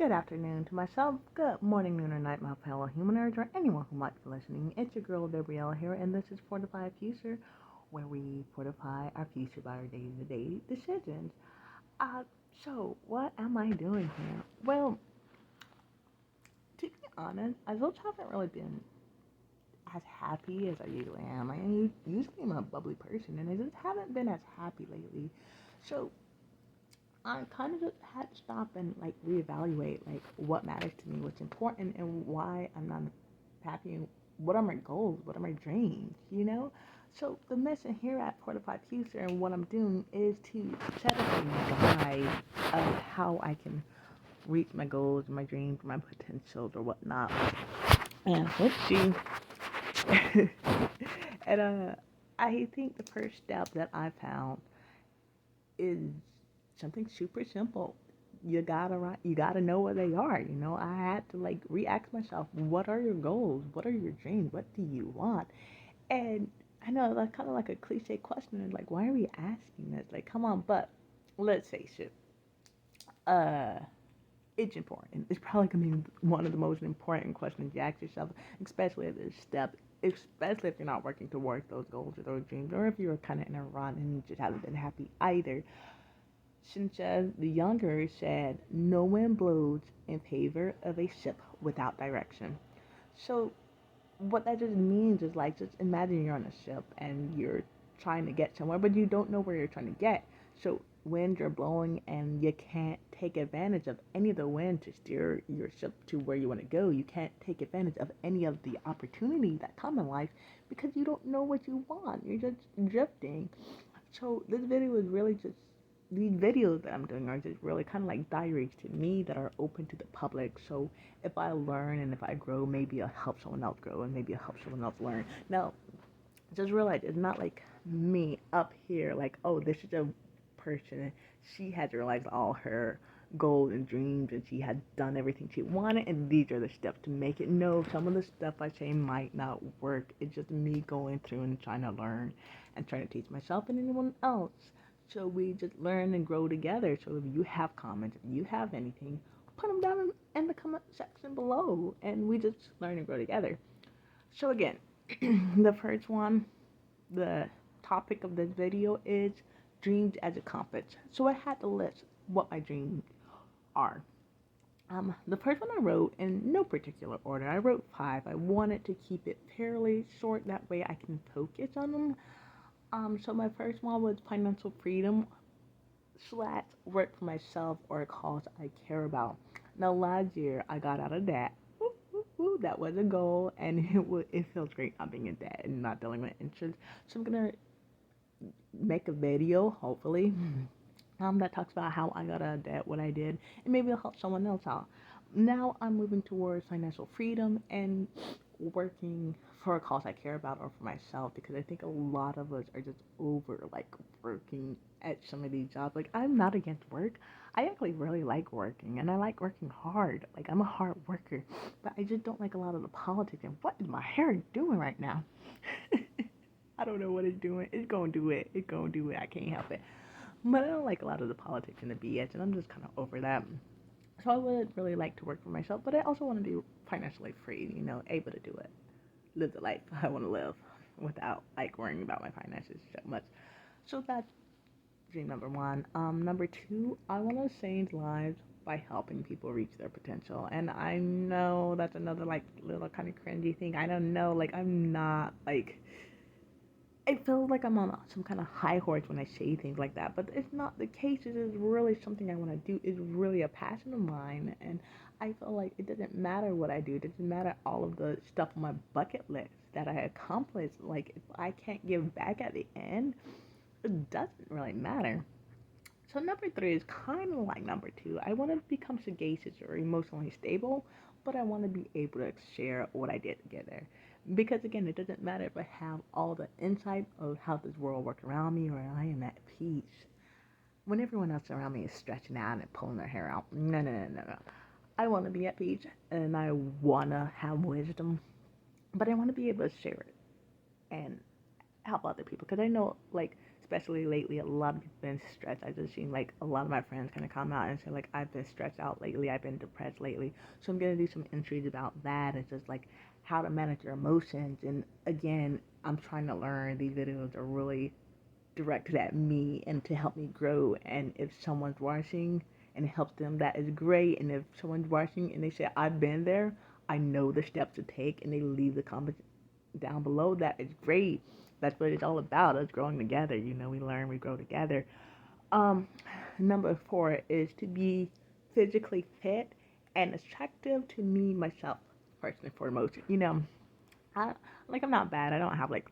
good afternoon to myself, good morning, noon, or night, my fellow humaners, or anyone who might be listening. It's your girl, Gabrielle, here, and this is Fortified Future, where we fortify our future by our day-to-day decisions. Uh, what am I doing here? Well, to be honest, I just haven't really been as happy as I usually am. Usually I'm a bubbly person, and I just haven't been as happy lately. So, I kind of just had to stop and reevaluate what matters to me, what's important, and why I'm not happy. And what are my goals? What are my dreams? So the mission here at Fortified Future and what I'm doing is to set up a guide of how I can reach my goals, my dreams, my potentials, or whatnot. And let's see. and I think the first step that I found is something super simple. You gotta know what they are. I had to re-ask myself, what are your goals? What are your dreams? What do you want? And I know that's kind of like a cliche question, and why are we asking this? Come on, but let's face it, uh, it's important. It's probably gonna be one of the most important questions you ask yourself, especially at this step. Especially if you're not working towards those goals or those dreams, or if you're kind of in a run and you just haven't been happy either. Since the younger said, no wind blows in favor of a ship without direction. So what that just means is just imagine you're on a ship and you're trying to get somewhere, but you don't know where you're trying to get. So winds are blowing and you can't take advantage of any of the wind to steer your ship to where you want to go. You can't take advantage of any of the opportunities that come in life because you don't know what you want. You're just drifting. So this video is really just these videos that I'm doing are just really kind of like diaries to me that are open to the public. So if I learn and if I grow, maybe I'll help someone else grow and maybe I'll help someone else learn. Now, just realize it's not like me up here, oh, this is a person. She had realized all her goals and dreams and she had done everything she wanted, and these are the steps to make it. No, some of the stuff I say might not work. It's just me going through and trying to learn and trying to teach myself and anyone else. So we just learn and grow together. So if you have comments, if you have anything, put them down in the comment section below, and we just learn and grow together. So again, the first one, the topic of this video is dreams as a compass. So I had to list what my dreams are. The first one I wrote in no particular order. I wrote 5. I wanted to keep it fairly short. That way I can focus on them. So my first one was financial freedom / work for myself or a cause I care about. Now last year I got out of debt. Woo, woo, woo, that was a goal, and it feels great not being in debt and not dealing with interest. So I'm gonna make a video, hopefully, that talks about how I got out of debt, what I did, and maybe it'll help someone else out. Now I'm moving towards financial freedom and working for a cause I care about or for myself, because I think a lot of us are just over working at some of these jobs. I'm not against work. I actually really like working and I like working hard. I'm a hard worker, but I just don't like a lot of the politics. And what is my hair doing right now? I don't know what it's doing. It's gonna do it. It's gonna do it. I can't help it. But I don't like a lot of the politics and the BS, and I'm just kind of over that. So I would really like to work for myself, but I also want to be financially free, able to do it. Live the life I want to live without worrying about my finances so much. So that's dream number 1. Number 2, I want to change lives by helping people reach their potential. And I know that's another little kind of cringy thing. I don't know, I'm not I feel like I'm on some kind of high horse when I say things like that, but it's not the case. It is really something I want to do. It's really a passion of mine, and I feel like it doesn't matter what I do. It doesn't matter all of the stuff on my bucket list that I accomplished. If I can't give back at the end, it doesn't really matter. So number 3 is kind of like number 2. I want to become sagacious or emotionally stable, but I want to be able to share what I did to get there. Because again, it doesn't matter if I have all the insight of how this world works around me or I am at peace. When everyone else around me is stretching out and pulling their hair out, no, no, no, no, no. I want to be at peace and I want to have wisdom, but I want to be able to share it and help other people. Because I know, especially lately, a lot of people have been stressed. I just seen like a lot of my friends kind of come out and say like, I've been stressed out lately, I've been depressed lately. So I'm gonna do some entries about that and just like how to manage your emotions. And again, I'm trying to learn. These videos are really directed at me and to help me grow. And if someone's watching and it helps them, that is great. And if someone's watching and they say, I've been there, I know the steps to take, and they leave the comments down below, that is great. That's what it's all about, us growing together. You know, we learn, we grow together. Um, Number 4 is to be physically fit and attractive to me, myself, first and foremost. You know, I'm not bad. I don't have like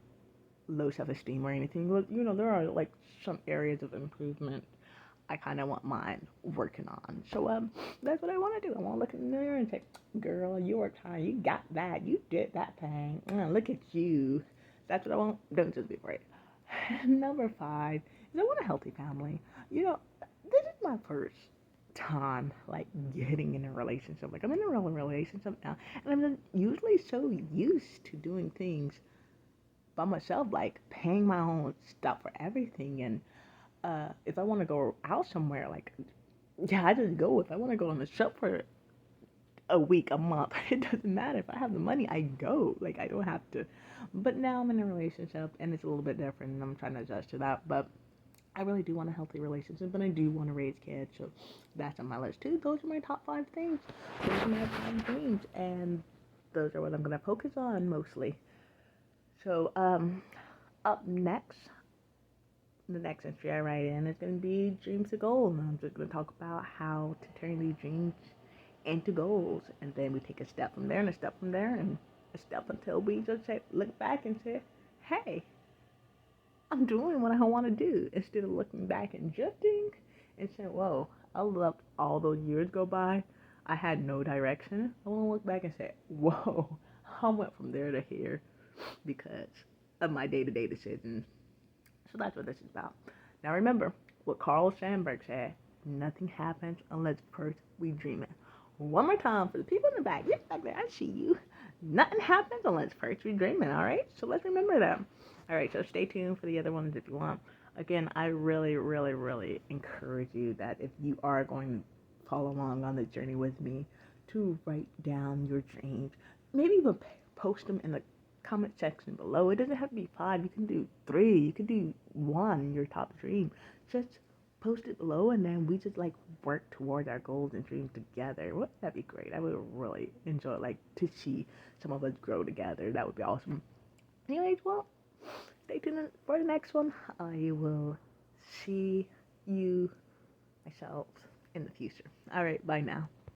low self-esteem or anything. But, you know, there are like some areas of improvement I kind of want mine working on. So that's what I want to do. I want to look in the mirror and say, "Girl, you worked hard. You got that. You did that thing. Look at you." That's what I want. Don't just be afraid. Number 5 is I want a healthy family. You know, this is my first time like getting in a relationship. Like I'm in a real relationship now, and I'm just usually so used to doing things by myself, like paying my own stuff for everything. And if I want to go out somewhere, like, yeah, I just go. If I want to go on the trip for a week, a month, it doesn't matter. If I have the money, I go. Like, I don't have to. But now I'm in a relationship, and it's a little bit different, and I'm trying to adjust to that. But I really do want a healthy relationship, and I do want to raise kids. So that's on my list, too. Those are my top 5 things. Those are my 5 dreams, and those are what I'm going to focus on mostly. So, up next, the next entry I write in is going to be dreams to goals. And I'm just going to talk about how to turn these dreams into goals. And then we take a step from there and a step from there and a step until we just say, look back and say, hey, I'm doing what I want to do. Instead of looking back and drifting and saying, whoa, I let all those years go by. I had no direction. I want to look back and say, whoa, I went from there to here because of my day-to-day decisions. So that's what this is about. Now remember what Carl Sandburg said, nothing happens unless first we dream it. One more time for the people in the back. Yes, back there, I see you. Nothing happens unless first we dream it, all right? So let's remember that. All right, so stay tuned for the other ones if you want. Again, I really, really, really encourage you that if you are going to follow along on the journey with me, to write down your dreams. Maybe even post them in the comment section below. It doesn't have to be 5. You can do 3. You can do 1, your top dream. Just post it below, and then we just like work towards our goals and dreams together. Wouldn't that be great? I would really enjoy like to see some of us grow together. That would be awesome. Anyways, well, stay tuned for the next one. I will see you myself in the future. All right, bye now.